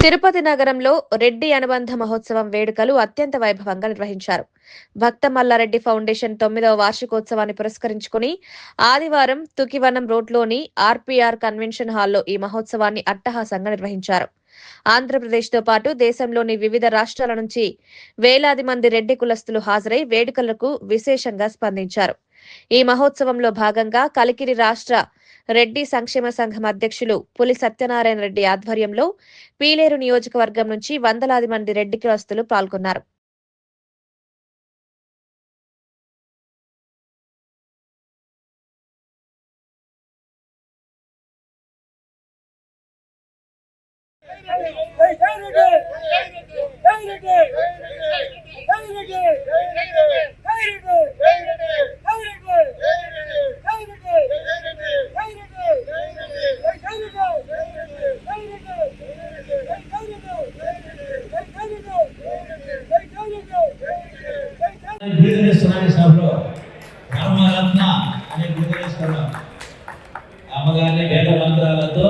తిరుపతి నగరంలో రెడ్డి అనుబంధ మహోత్సవం వేడుకలు అత్యంత వైభవంగా నిర్వహించారు. భక్త మల్లారెడ్డి ఫౌండేషన్ 9వ వార్షికోత్సవాన్ని పురస్కరించుకుని ఆదివారం తుకివనం రోడ్లోని ఆర్పీఆర్ కన్వెన్షన్ హాల్లో ఈ మహోత్సవాన్ని అట్టహాసంగా నిర్వహించారు. ఆంధ్రప్రదేశ్తో పాటు దేశంలోని వివిధ రాష్ట్రాల నుంచి వేలాది మంది రెడ్డి కులస్తులు హాజరై వేడుకలకు విశేషంగా స్పందించారు. ఈ మహోత్సవంలో భాగంగా కలికిరి రాష్ట్ర రెడ్డి సంక్షేమ సంఘం అధ్యక్షులు పులి సత్యనారాయణ రెడ్డి ఆధ్వర్యంలో పీలేరు నియోజకవర్గం నుంచి వందలాది మంది రెడ్డి కులస్తులు పాల్గొన్నారు. అమ్మగారిని వేద మంత్రాలతో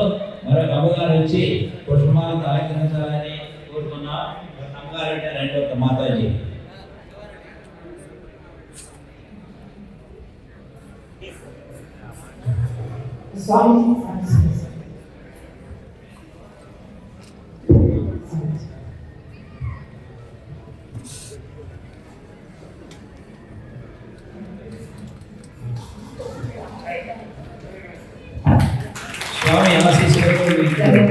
మరొక అమ్మగారు వచ్చి పుష్పమాలతో ఆచరించాలని కోరుతున్నా. అమ్మగారంటే రెండు ఒక మాతాజీ. స్వామి ఆశీస్సులతో